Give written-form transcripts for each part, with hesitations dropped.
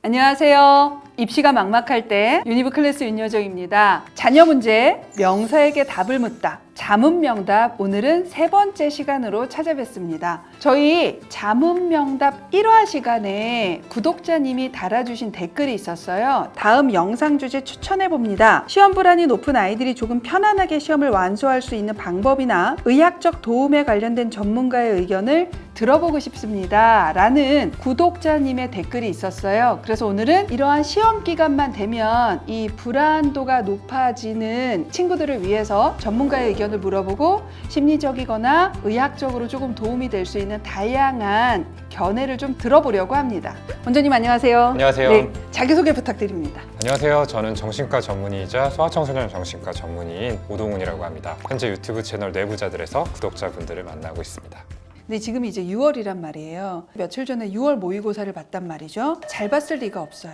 안녕하세요. 입시가 막막할 때 유니브 클래스 윤여정입니다. 자녀 문제, 명사에게 답을 묻다. 자문명답, 오늘은 세 번째 시간으로 찾아뵙습니다. 저희 자문명답 1화 시간에 구독자님이 달아주신 댓글이 있었어요. 다음 영상 주제 추천해봅니다. 시험 불안이 높은 아이들이 조금 편안하게 시험을 완수할 수 있는 방법이나 의학적 도움에 관련된 전문가의 의견을 들어보고 싶습니다. 라는 구독자님의 댓글이 있었어요. 그래서 오늘은 이러한 시험 기간만 되면 이 불안도가 높아지는 친구들을 위해서 전문가의 의견을 물어보고 심리적이거나 의학적으로 조금 도움이 될 수 있는 다양한 견해를 좀 들어보려고 합니다. 원장님 안녕하세요. 안녕하세요. 네, 자기소개 부탁드립니다. 안녕하세요. 저는 정신과 전문의이자 소아청소년 정신과 전문의인 오동훈이라고 합니다. 현재 유튜브 채널 뇌부자들에서 구독자분들을 만나고 있습니다. 근데 지금 이제 6월이란 말이에요. 며칠 전에 6월 모의고사를 봤단 말이죠. 잘 봤을 리가 없어요.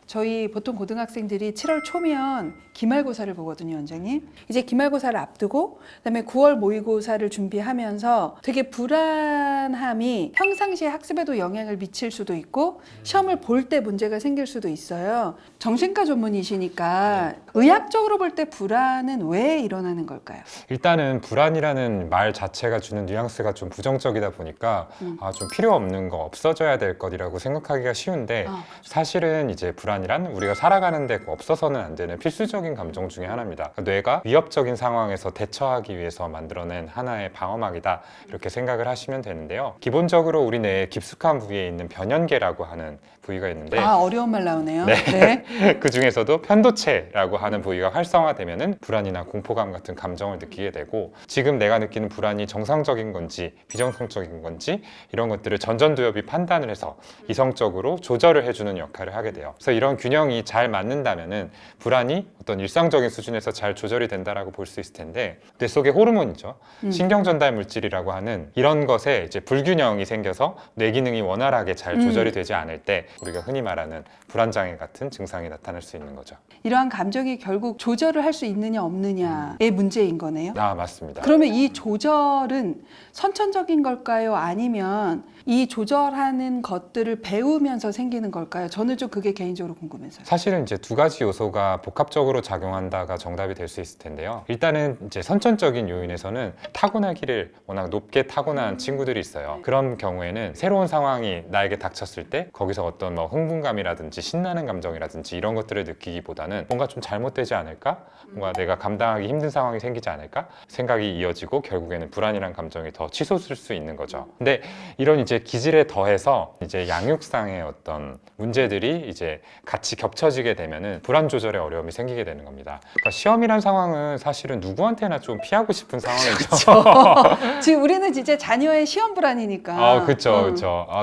저희 보통 고등학생들이 7월 초면 기말고사를 보거든요, 원장님. 이제 기말고사를 앞두고 그다음에 9월 모의고사를 준비하면서 되게 불안함이 평상시에 학습에도 영향을 미칠 수도 있고 시험을 볼 때 문제가 생길 수도 있어요. 정신과 전문이시니까 의학적으로 볼 때 불안은 왜 일어나는 걸까요? 일단은 불안이라는 말 자체가 주는 뉘앙스가 좀 부정적이다 보니까 좀 필요 없는 거, 없어져야 될 것이라고 생각하기가 쉬운데 사실은 이제 불안이란 우리가 살아가는데 없어서는 안 되는 필수적인 감정 중에 하나입니다. 뇌가 위협적인 상황에서 대처하기 위해서 만들어낸 하나의 방어막이다, 이렇게 생각을 하시면 되는데요. 기본적으로 우리 뇌의 깊숙한 부위에 있는 변연계라고 하는 부위가 있는데 어려운 말 나오네요. 네. 네. 그 중에서도 편도체라고 하는 부위가 활성화되면은 불안이나 공포감 같은 감정을 느끼게 되고, 지금 내가 느끼는 불안이 정상적인 건지 비정상적인 건지 이런 것들을 전전두엽이 판단을 해서 이성적으로 조절을 해주는 역할을 하게 돼요. 그래서 이런 균형이 잘 맞는다면은 불안이 어떤 일상적인 수준에서 잘 조절이 된다라고 볼 수 있을 텐데, 뇌 속의 호르몬이죠. 신경 전달 물질이라고 하는 이런 것에 이제 불균형이 생겨서 뇌 기능이 원활하게 잘 조절이 되지 않을 때 우리가 흔히 말하는 불안장애 같은 증상이 나타날 수 있는 거죠. 이러한 감정이 결국 조절을 할 수 있느냐 없느냐의 문제인 거네요. 맞습니다. 그러면 이 조절은 선천적인 걸까요? 아니면 이 조절하는 것들을 배우면서 생기는 걸까요? 저는 좀 그게 개인적으로 궁금해서요. 사실은 이제 두 가지 요소가 복합적으로 작용한다가 정답이 될 수 있을 텐데요. 일단은 이제 선천적인 요인에서는 타고나기를 워낙 높게 타고난 친구들이 있어요. 그런 경우에는 새로운 상황이 나에게 닥쳤을 때 거기서 어떤 흥분감이라든지 신나는 감정이라든지 이런 것들을 느끼기보다는 뭔가 좀 잘못되지 않을까? 뭔가 내가 감당하기 힘든 상황이 생기지 않을까? 생각이 이어지고 결국에는 불안이란 감정이 더 치솟을 수 있는 거죠. 근데 이런 이제 기질에 더해서 이제 양육상의 어떤 문제들이 이제 같이 겹쳐지게 되면은 불안 조절에 어려움이 생기게 되는 겁니다. 그러니까 시험이란 상황은 사실은 누구한테나 좀 피하고 싶은 상황이죠. 지금 우리는 진짜 자녀의 시험 불안이니까. 그렇죠.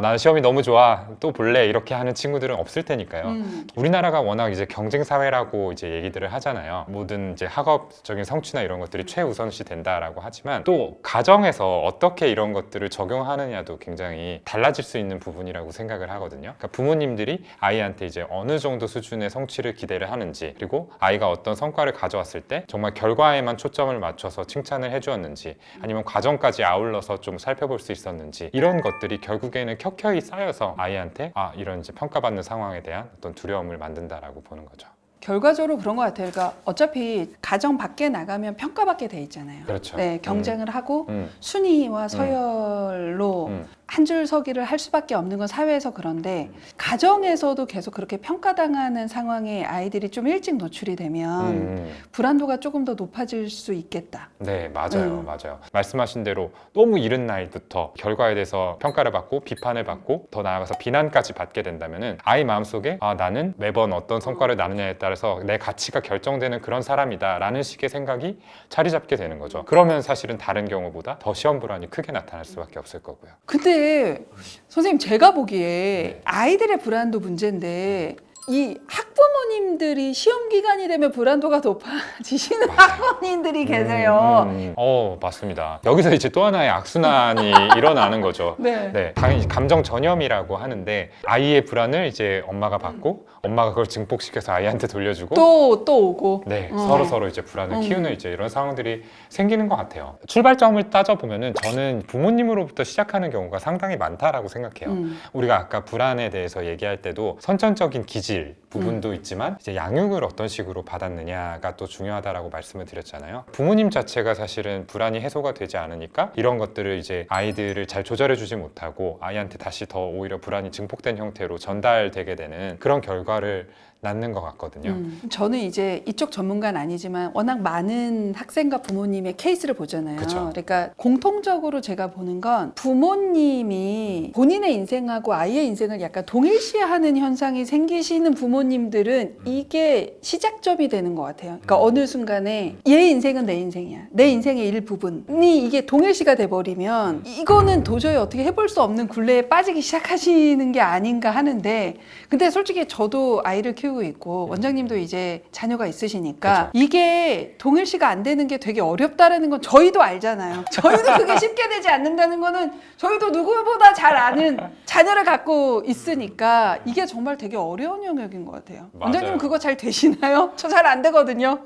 나는 시험이 너무 좋아, 또 볼래, 이렇게 하는 친구들은 없을 테니까요. 우리나라가 워낙 이제 경쟁 사회라고 이제 얘기들을 하잖아요. 모든 이제 학업적인 성취나 이런 것들이 최우선시 된다라고 하지만 또 가정에서 어떻게 이런 것들을 적용하느냐도 굉장히 달라질 수 있는 부분이라고 생각을 하거든요. 그러니까 부모님들이 아이한테 이제 어느 정도 수준의 성취를 기대를 하는지, 그리고 아이가 어떤 성과를 가져왔을 때 정말 결과에만 초점을 맞춰서 칭찬을 해주었는지, 아니면 과정까지 아울러서 좀 살펴볼 수 있었는지, 이런 것들이 결국에는 켜켜이 쌓여서 아이한테 이런 이제 평가받는 상황에 대한 어떤 두려움을 만든다라고 보는 거죠. 결과적으로 그런 것 같아요. 그러니까 어차피 가정 밖에 나가면 평가받게 돼 있잖아요. 그렇죠. 네, 경쟁을 하고 순위와 서열로 한 줄 서기를 할 수밖에 없는 건 사회에서 그런데 가정에서도 계속 그렇게 평가당하는 상황에 아이들이 좀 일찍 노출이 되면 불안도가 조금 더 높아질 수 있겠다. 네, 맞아요. 말씀하신 대로 너무 이른 나이부터 결과에 대해서 평가를 받고 비판을 받고 더 나아가서 비난까지 받게 된다면은 아이 마음속에 나는 매번 어떤 성과를 나누냐에 따라서 내 가치가 결정되는 그런 사람이다 라는 식의 생각이 자리 잡게 되는 거죠. 그러면 사실은 다른 경우보다 더 시험 불안이 크게 나타날 수밖에 없을 거고요. 근데 선생님, 제가 보기에 아이들의 불안도 문제인데 이 학부모님들이 시험 기간이 되면 불안도가 높아지시는 학부모님들이 계세요. 맞습니다. 여기서 이제 또 하나의 악순환이 일어나는 거죠. 네. 당연히 감정 전염이라고 하는데 아이의 불안을 이제 엄마가 받고 엄마가 그걸 증폭시켜서 아이한테 돌려주고 또 오고. 네, 어. 서로 이제 불안을 키우는 이제 이런 상황들이 생기는 것 같아요. 출발점을 따져보면은 저는 부모님으로부터 시작하는 경우가 상당히 많다라고 생각해요. 우리가 아까 불안에 대해서 얘기할 때도 선천적인 기질 부분도 있지만 이제 양육을 어떤 식으로 받았느냐가 또 중요하다라고 말씀을 드렸잖아요. 부모님 자체가 사실은 불안이 해소가 되지 않으니까 이런 것들을 이제 아이들을 잘 조절해주지 못하고 아이한테 다시 더 오히려 불안이 증폭된 형태로 전달되게 되는 그런 결과를 낳는 것 같거든요. 저는 이제 이쪽 전문가는 아니지만 워낙 많은 학생과 부모님의 케이스를 보잖아요. 그쵸. 그러니까 공통적으로 제가 보는 건 부모님이 본인의 인생하고 아이의 인생을 약간 동일시하는 현상이 생기시는 부모님들은 이게 시작점이 되는 것 같아요. 그러니까 어느 순간에 얘 인생은 내 인생이야. 내 인생의 일부분이 이게 동일시가 돼버리면 이거는 도저히 어떻게 해볼 수 없는 굴레에 빠지기 시작하시는 게 아닌가 하는데 근데 솔직히 저도 아이를 키우고 있고 원장님도 이제 자녀가 있으시니까 그쵸. 이게 동일시가 안 되는 게 되게 어렵다라는 건 저희도 알잖아요. 저희도 그게 쉽게 되지 않는다는 거는 저희도 누구보다 잘 아는 자녀를 갖고 있으니까 이게 정말 되게 어려운 영역인 것 같아요. 맞아요. 원장님 그거 잘 되시나요? 저 잘 안 되거든요.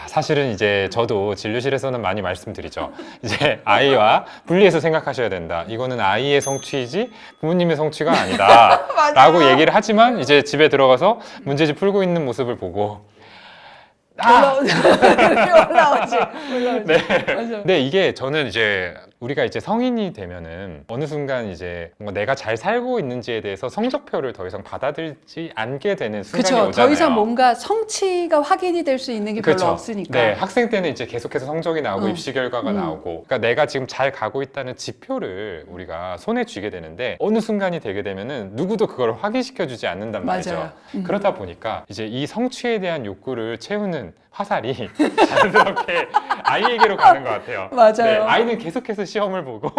사실은 이제 저도 진료실에서는 많이 말씀드리죠. 이제 아이와 분리해서 생각하셔야 된다. 이거는 아이의 성취이지 부모님의 성취가 아니다. 맞아요. 라고 얘기를 하지만 이제 집에 들어가서 문제집 풀고 있는 모습을 보고 올라오지. 네. 맞아. 근데 이게 저는 이제 우리가 이제 성인이 되면은 어느 순간 이제 뭔가 내가 잘 살고 있는지에 대해서 성적표를 더 이상 받아들이지 않게 되는 순간이 그렇죠. 오잖아요. 더 이상 뭔가 성취가 확인이 될 수 있는 게 별로 그쵸. 없으니까. 네, 학생 때는 이제 계속해서 성적이 나오고 입시 결과가 나오고 그러니까 내가 지금 잘 가고 있다는 지표를 우리가 손에 쥐게 되는데 어느 순간이 되게 되면은 누구도 그걸 확인시켜 주지 않는단 말이죠. 맞아요. 그러다 보니까 이제 이 성취에 대한 욕구를 채우는 화살이 자연스럽게 아이에게로 가는 것 같아요. 맞아요. 네, 아이는 계속해서 시험을 보고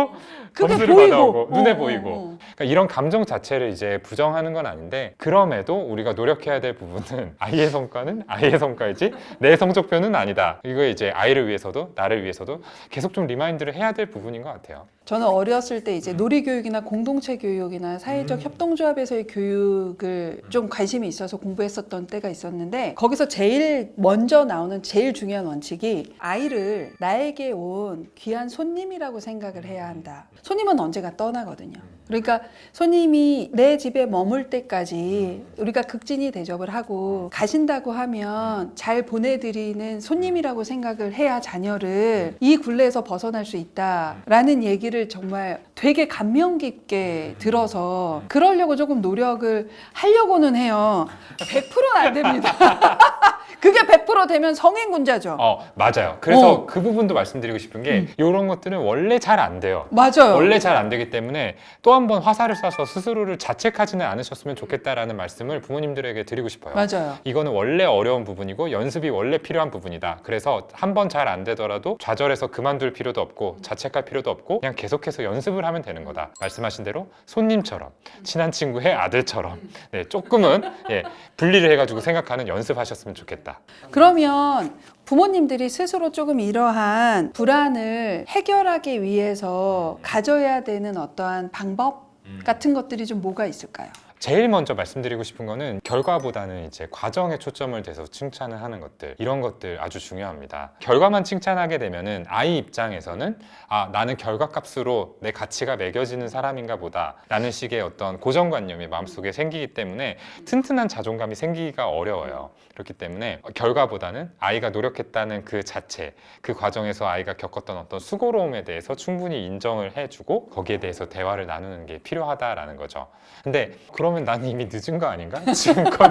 그게 점수를 보이고. 받아오고 눈에 어, 보이고 어. 그러니까 이런 감정 자체를 이제 부정하는 건 아닌데 그럼에도 우리가 노력해야 될 부분은 아이의 성과는 아이의 성과이지 내 성적표는 아니다. 이거 이제 아이를 위해서도 나를 위해서도 계속 좀 리마인드를 해야 될 부분인 것 같아요. 저는 어렸을 때 이제 놀이교육이나 공동체 교육이나 사회적 협동조합에서의 교육을 좀 관심이 있어서 공부했었던 때가 있었는데 거기서 제일 먼저 나오는 제일 중요한 원칙이 아이를 나에게 온 귀한 손님이라고 생각을 해야 한다. 손님은 언제가 떠나거든요. 그러니까 손님이 내 집에 머물 때까지 우리가 극진히 대접을 하고 가신다고 하면 잘 보내드리는 손님이라고 생각을 해야 자녀를 이 굴레에서 벗어날 수 있다라는 얘기를 정말 되게 감명 깊게 들어서 그러려고 조금 노력을 하려고는 해요. 100%는 안 됩니다. 그게 100% 되면 성인군자죠. 맞아요. 그래서 그 부분도 말씀드리고 싶은 게 이런 것들은 원래 잘 안 돼요. 맞아요. 원래 잘 안 되기 때문에 또 한 번 화살을 쏴서 스스로를 자책하지는 않으셨으면 좋겠다라는 말씀을 부모님들에게 드리고 싶어요. 맞아요. 이거는 원래 어려운 부분이고 연습이 원래 필요한 부분이다. 그래서 한 번 잘 안 되더라도 좌절해서 그만둘 필요도 없고 자책할 필요도 없고 그냥 계속해서 연습을 하면 되는 거다. 말씀하신 대로 손님처럼 친한 친구의 아들처럼 네, 조금은 분리를 해가지고 생각하는 연습하셨으면 좋겠다. 그러면 부모님들이 스스로 조금 이러한 불안을 해결하기 위해서 가져야 되는 어떠한 방법 같은 것들이 좀 뭐가 있을까요? 제일 먼저 말씀드리고 싶은 거는 결과보다는 이제 과정에 초점을 둬서 칭찬을 하는 것들 이런 것들 아주 중요합니다. 결과만 칭찬하게 되면은 아이 입장에서는 나는 결과값으로 내 가치가 매겨지는 사람인가 보다 라는 식의 어떤 고정관념이 마음속에 생기기 때문에 튼튼한 자존감이 생기기가 어려워요. 그렇기 때문에 결과보다는 아이가 노력했다는 그 자체 그 과정에서 아이가 겪었던 어떤 수고로움에 대해서 충분히 인정을 해주고 거기에 대해서 대화를 나누는 게 필요하다라는 거죠. 근데 그러면 난 이미 늦은 거 아닌가? 지금껏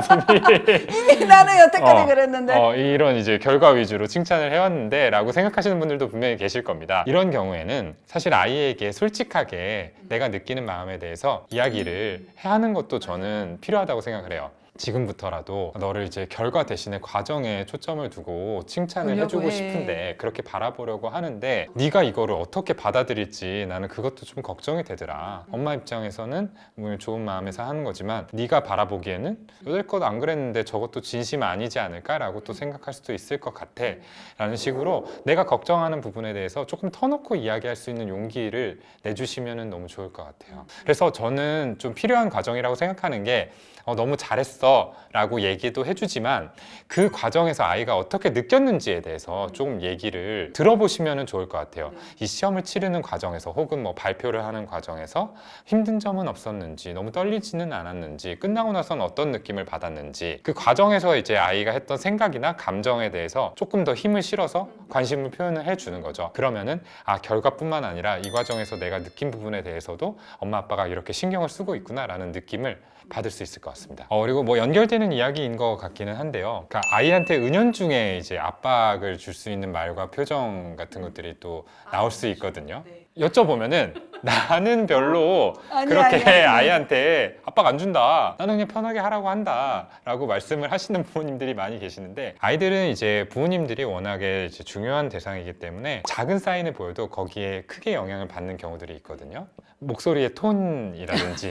이미 나는 여태까지 그랬는데. 이런 이제 결과 위주로 칭찬을 해왔는데 라고 생각하시는 분들도 분명히 계실 겁니다. 이런 경우에는 사실 아이에게 솔직하게 내가 느끼는 마음에 대해서 이야기를 하는 것도 저는 필요하다고 생각을 해요. 지금부터라도 너를 이제 결과 대신에 과정에 초점을 두고 칭찬을 보려고 해주고 해. 싶은데 그렇게 바라보려고 하는데 네가 이거를 어떻게 받아들일지 나는 그것도 좀 걱정이 되더라. 엄마 입장에서는 뭐 좋은 마음에서 하는 거지만 네가 바라보기에는 여태껏 안 그랬는데 저것도 진심 아니지 않을까라고 또 생각할 수도 있을 것 같아 라는 식으로 내가 걱정하는 부분에 대해서 조금 터놓고 이야기할 수 있는 용기를 내주시면 너무 좋을 것 같아요. 그래서 저는 좀 필요한 과정이라고 생각하는 게 너무 잘했어 라고 얘기도 해주지만 그 과정에서 아이가 어떻게 느꼈는지에 대해서 좀 얘기를 들어보시면 좋을 것 같아요. 이 시험을 치르는 과정에서 혹은 뭐 발표를 하는 과정에서 힘든 점은 없었는지, 너무 떨리지는 않았는지, 끝나고 나서는 어떤 느낌을 받았는지, 그 과정에서 이제 아이가 했던 생각이나 감정에 대해서 조금 더 힘을 실어서 관심을 표현을 해주는 거죠. 그러면은 결과뿐만 아니라 이 과정에서 내가 느낀 부분에 대해서도 엄마 아빠가 이렇게 신경을 쓰고 있구나 라는 느낌을 받을 수 있을 것 같습니다. 그리고 뭐 연결되는 이야기인 것 같기는 한데요. 그러니까 아이한테 은연중에 이제 압박을 줄 수 있는 말과 표정 같은 것들이 또 나올 수 있거든요. 여쭤보면은 나는 별로 그렇게 아이한테 압박 안 준다. 나는 그냥 편하게 하라고 한다. 라고 말씀을 하시는 부모님들이 많이 계시는데 아이들은 이제 부모님들이 워낙에 이제 중요한 대상이기 때문에 작은 사인을 보여도 거기에 크게 영향을 받는 경우들이 있거든요. 목소리의 톤이라든지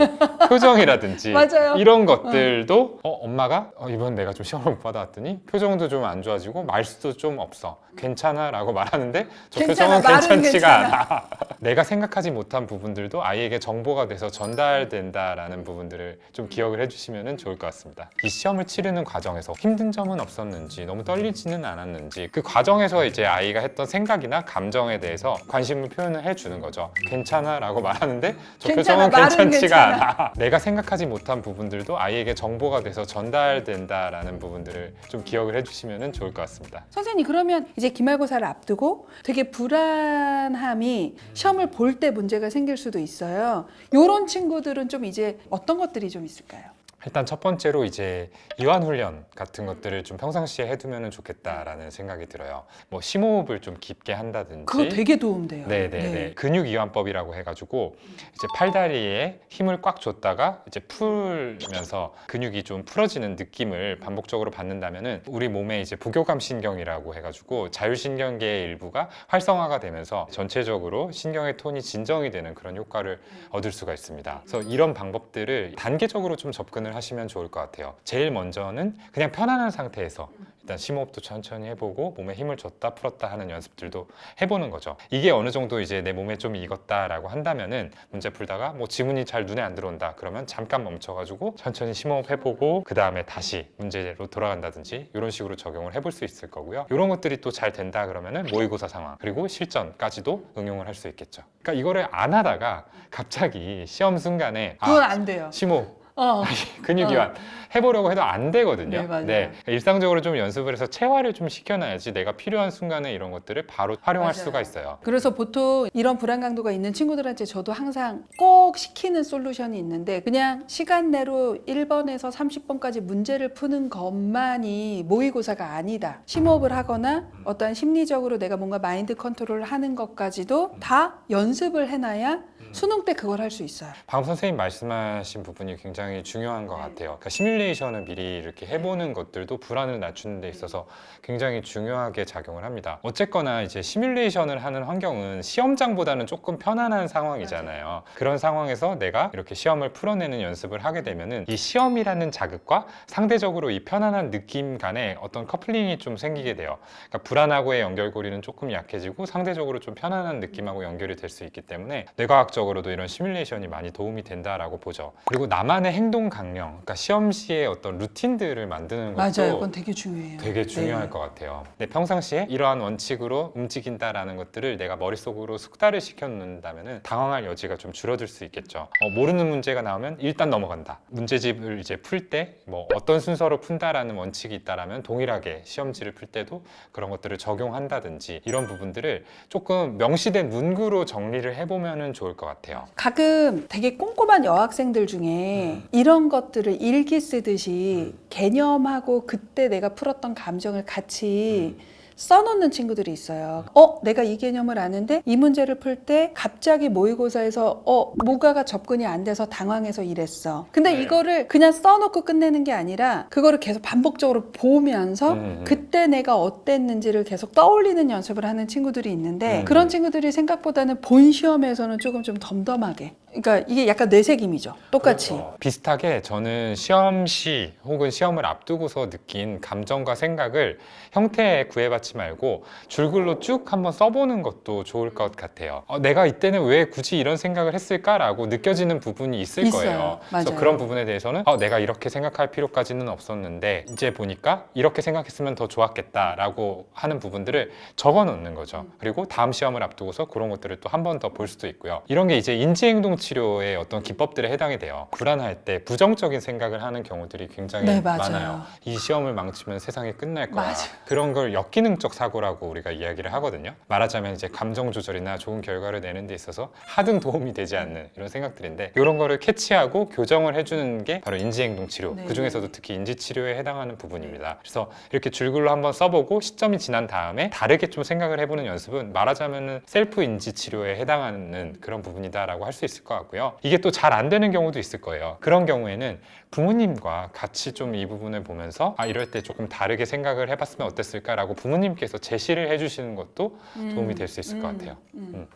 표정이라든지 맞아요. 이런 것들도 엄마가 이번 내가 좀 시험을 못 받아왔더니 표정도 좀 안 좋아지고 말수도 좀 없어. 괜찮아 라고 말하는데 저 괜찮아, 표정은 괜찮지가 괜찮아. 않아. 내가 생각하지 못한 부분들도 아이에게 정보가 돼서 전달된다라는 부분들을 좀 기억을 해주시면 좋을 것 같습니다. 이 시험을 치르는 과정에서 힘든 점은 없었는지, 너무 떨리지는 않았는지, 그 과정에서 이제 아이가 했던 생각이나 감정에 대해서 관심을 표현을 해주는 거죠. 괜찮아 라고 말하는데 저 괜찮아, 표정은 말은 괜찮지가 괜찮아. 않아. 내가 생각하지 못한 부분들도 아이에게 정보가 돼서 전달된다라는 부분들을 좀 기억을 해주시면 좋을 것 같습니다. 선생님, 그러면 이제 기말고사를 앞두고 되게 불안함이 시험을 볼 때 문제가 생길 수도 있어요. 이런 친구들은 좀 이제 어떤 것들이 좀 있을까요? 일단 첫 번째로 이제 이완 훈련 같은 것들을 좀 평상시에 해두면 좋겠다라는 생각이 들어요. 뭐 심호흡을 좀 깊게 한다든지. 그거 되게 도움돼요. 네네네. 근육 이완법이라고 해가지고 이제 팔다리에 힘을 꽉 줬다가 이제 풀면서 근육이 좀 풀어지는 느낌을 반복적으로 받는다면은 우리 몸에 이제 부교감 신경이라고 해가지고 자율신경계의 일부가 활성화가 되면서 전체적으로 신경의 톤이 진정이 되는 그런 효과를 얻을 수가 있습니다. 그래서 이런 방법들을 단계적으로 좀 접근을 하시면 좋을 것 같아요. 제일 먼저는 그냥 편안한 상태에서 일단 심호흡도 천천히 해보고 몸에 힘을 줬다 풀었다 하는 연습들도 해보는 거죠. 이게 어느 정도 이제 내 몸에 좀 익었다라고 한다면은 문제 풀다가 뭐 지문이 잘 눈에 안 들어온다 그러면 잠깐 멈춰가지고 천천히 심호흡 해보고 그 다음에 다시 문제로 돌아간다든지 이런 식으로 적용을 해볼 수 있을 거고요. 이런 것들이 또 잘 된다 그러면은 모의고사 상황 그리고 실전까지도 응용을 할 수 있겠죠. 그러니까 이거를 안 하다가 갑자기 시험 순간에 그건 안 돼요. 심호흡 어. 근육 이완 해보려고 해도 안 되거든요. 네, 맞아요. 일상적으로 좀 연습을 해서 체화를 좀 시켜놔야지 내가 필요한 순간에 이런 것들을 바로 활용할 맞아요. 수가 있어요. 그래서 보통 이런 불안 강도가 있는 친구들한테 저도 항상 꼭 시키는 솔루션이 있는데 그냥 시간 내로 1번에서 30번까지 문제를 푸는 것만이 모의고사가 아니다. 심호흡을 하거나 어떠한 심리적으로 내가 뭔가 마인드 컨트롤을 하는 것까지도 다 연습을 해놔야 수능 때 그걸 할 수 있어요. 방금 선생님 말씀하신 부분이 굉장히 중요한 것 같아요. 그러니까 시뮬레이션을 미리 이렇게 해보는 것들도 불안을 낮추는 데 있어서 굉장히 중요하게 작용을 합니다. 어쨌거나 이제 시뮬레이션을 하는 환경은 시험장보다는 조금 편안한 상황이잖아요. 그런 상황에서 내가 이렇게 시험을 풀어내는 연습을 하게 되면은 이 시험이라는 자극과 상대적으로 이 편안한 느낌 간에 어떤 커플링이 좀 생기게 돼요. 그러니까 불안하고의 연결고리는 조금 약해지고 상대적으로 좀 편안한 느낌하고 연결이 될 수 있기 때문에 뇌과학적으로도 이런 시뮬레이션이 많이 도움이 된다라고 보죠. 그리고 나만의 행동 강령, 그러니까 시험 시에 어떤 루틴들을 만드는 것도 맞아요. 그건 되게 중요해요. 되게 중요할 것 같아요. 근데 평상시에 이러한 원칙으로 움직인다라는 것들을 내가 머릿속으로 숙달을 시켜놓는다면 당황할 여지가 좀 줄어들 수 있겠죠. 모르는 문제가 나오면 일단 넘어간다. 문제집을 이제 풀 때 뭐 어떤 순서로 푼다라는 원칙이 있다라면 동일하게 시험지를 풀 때도 그런 것들을 적용한다든지 이런 부분들을 조금 명시된 문구로 정리를 해보면 좋을 것 같아요. 가끔 되게 꼼꼼한 여학생들 중에 이런 것들을 일기 쓰듯이 개념하고 그때 내가 풀었던 감정을 같이 써놓는 친구들이 있어요. 내가 이 개념을 아는데 이 문제를 풀 때 갑자기 모의고사에서 뭐가가 접근이 안 돼서 당황해서 이랬어. 근데 이거를 그냥 써놓고 끝내는 게 아니라 그거를 계속 반복적으로 보면서 그때 내가 어땠는지를 계속 떠올리는 연습을 하는 친구들이 있는데 그런 친구들이 생각보다는 본 시험에서는 조금 좀 덤덤하게, 그러니까 이게 약간 뇌색임이죠. 똑같이. 그렇죠. 비슷하게 저는 시험시 혹은 시험을 앞두고서 느낀 감정과 생각을 형태에 구애받지 말고 줄글로 쭉 한번 써보는 것도 좋을 것 같아요. 내가 이때는 왜 굳이 이런 생각을 했을까라고 느껴지는 부분이 있을 있어요. 거예요. 맞아요. 그래서 그런 부분에 대해서는 내가 이렇게 생각할 필요까지는 없었는데 이제 보니까 이렇게 생각했으면 더 좋았겠다라고 하는 부분들을 적어놓는 거죠. 그리고 다음 시험을 앞두고서 그런 것들을 또 한 번 더 볼 수도 있고요. 이런 게 이제 인지행동 치료의 어떤 기법들에 해당이 돼요. 불안할 때 부정적인 생각을 하는 경우들이 굉장히 네, 맞아요. 많아요. 이 시험을 망치면 세상이 끝날 거야. 맞아요. 그런 걸 역기능적 사고라고 우리가 이야기를 하거든요. 말하자면 이제 감정 조절이나 좋은 결과를 내는 데 있어서 하등 도움이 되지 않는 이런 생각들인데, 이런 거를 캐치하고 교정을 해주는 게 바로 인지행동 치료. 네. 그 중에서도 특히 인지 치료에 해당하는 부분입니다. 그래서 이렇게 줄글로 한번 써보고 시점이 지난 다음에 다르게 좀 생각을 해보는 연습은 말하자면은 셀프 인지 치료에 해당하는 그런 부분이다라고 할 수 있을 것 같고요. 이게 또 잘 안 되는 경우도 있을 거예요. 그런 경우에는 부모님과 같이 좀 이 부분을 보면서 이럴 때 조금 다르게 생각을 해봤으면 어땠을까라고 부모님께서 제시를 해주시는 것도 도움이 될 수 있을 것 같아요.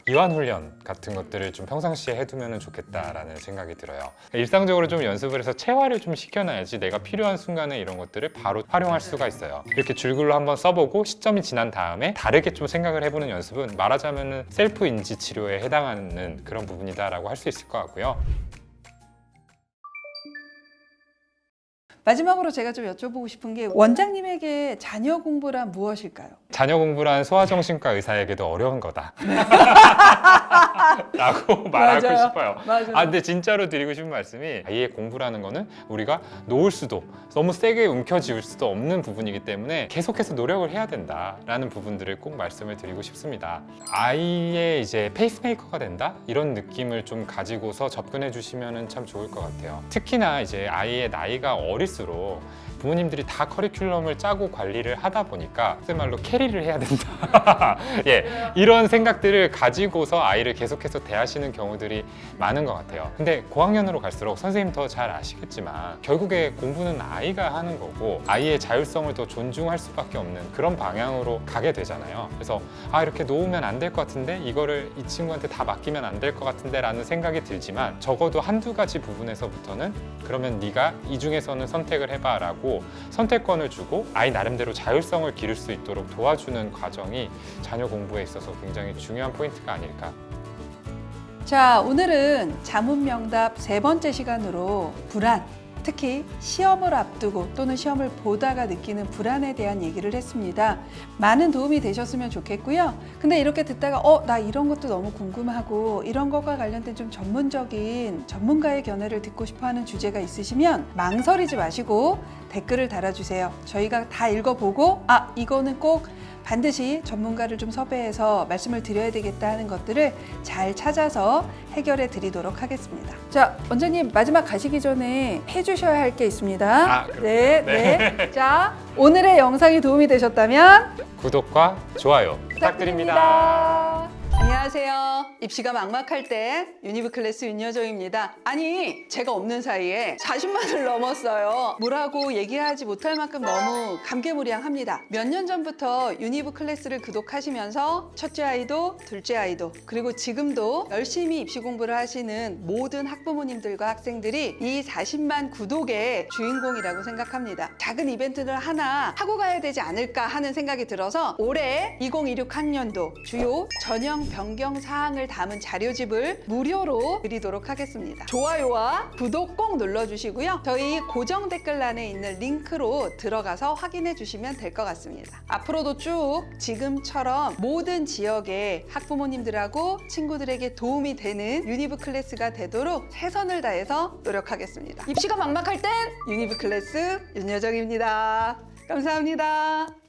이완 훈련 같은 것들을 좀 평상시에 해두면 좋겠다라는 생각이 들어요. 일상적으로 좀 연습을 해서 체화를 좀 시켜놔야지 내가 필요한 순간에 이런 것들을 바로 활용할 수가 있어요. 이렇게 줄글로 한번 써보고 시점이 지난 다음에 다르게 좀 생각을 해보는 연습은 말하자면은 셀프 인지 치료에 해당하는 그런 부분이다라고 할 수 있을 것 같고요. 마지막으로 제가 좀 여쭤보고 싶은 게, 원장님에게 자녀 공부란 무엇일까요? 자녀 공부란 소아정신과 의사에게도 어려운 거다 라고 말하고 맞아요. 싶어요. 맞아요. 근데 진짜로 드리고 싶은 말씀이, 아이의 공부라는 거는 우리가 놓을 수도, 너무 세게 움켜쥐을 수도 없는 부분이기 때문에 계속해서 노력을 해야 된다라는 부분들을 꼭 말씀을 드리고 싶습니다. 아이의 이제 페이스메이커가 된다? 이런 느낌을 좀 가지고서 접근해 주시면 참 좋을 것 같아요. 특히나 이제 아이의 나이가 어릴수록 부모님들이 다 커리큘럼을 짜고 관리를 하다 보니까 그 말로 캐리를 해야 된다. 예, 이런 생각들을 가지고서 아이를 계속해서 대하시는 경우들이 많은 것 같아요. 근데 고학년으로 갈수록 선생님 더 잘 아시겠지만 결국에 공부는 아이가 하는 거고 아이의 자율성을 더 존중할 수밖에 없는 그런 방향으로 가게 되잖아요. 그래서 이렇게 놓으면 안 될 것 같은데, 이거를 이 친구한테 다 맡기면 안 될 것 같은데 라는 생각이 들지만, 적어도 한두 가지 부분에서부터는 그러면 네가 이 중에서는 선택을 해봐 라고 선택권을 주고 아이 나름대로 자율성을 기를 수 있도록 도와주는 과정이 자녀 공부에 있어서 굉장히 중요한 포인트가 아닐까. 자, 오늘은 자문명답 3번째 시간으로 불안, 특히 시험을 앞두고 또는 시험을 보다가 느끼는 불안에 대한 얘기를 했습니다. 많은 도움이 되셨으면 좋겠고요. 근데 이렇게 듣다가 나 이런 것도 너무 궁금하고 이런 것과 관련된 좀 전문적인 전문가의 견해를 듣고 싶어하는 주제가 있으시면 망설이지 마시고 댓글을 달아주세요. 저희가 다 읽어보고 이거는 꼭 반드시 전문가를 좀 섭외해서 말씀을 드려야 되겠다 하는 것들을 잘 찾아서 해결해 드리도록 하겠습니다. 자, 원장님 마지막 가시기 전에 해주셔야 할 게 있습니다. 네. 자, 오늘의 영상이 도움이 되셨다면 구독과 좋아요 부탁드립니다. 안녕하세요. 입시가 막막할 때 유니브 클래스 윤여정입니다. 아니, 제가 없는 사이에 40만을 넘었어요. 뭐라고 얘기하지 못할 만큼 너무 감개무량합니다. 몇 년 전부터 유니브 클래스를 구독하시면서 첫째 아이도 둘째 아이도 그리고 지금도 열심히 입시 공부를 하시는 모든 학부모님들과 학생들이 이 40만 구독의 주인공이라고 생각합니다. 작은 이벤트를 하나 하고 가야 되지 않을까 하는 생각이 들어서 올해 2026 학년도 주요 전형 변경 사항을 담은 자료집을 무료로 드리도록 하겠습니다. 좋아요와 구독 꼭 눌러주시고요. 저희 고정 댓글란에 있는 링크로 들어가서 확인해 주시면 될 것 같습니다. 앞으로도 쭉 지금처럼 모든 지역의 학부모님들하고 친구들에게 도움이 되는 유니브 클래스가 되도록 최선을 다해서 노력하겠습니다. 입시가 막막할 땐 유니브 클래스 윤여정입니다. 감사합니다.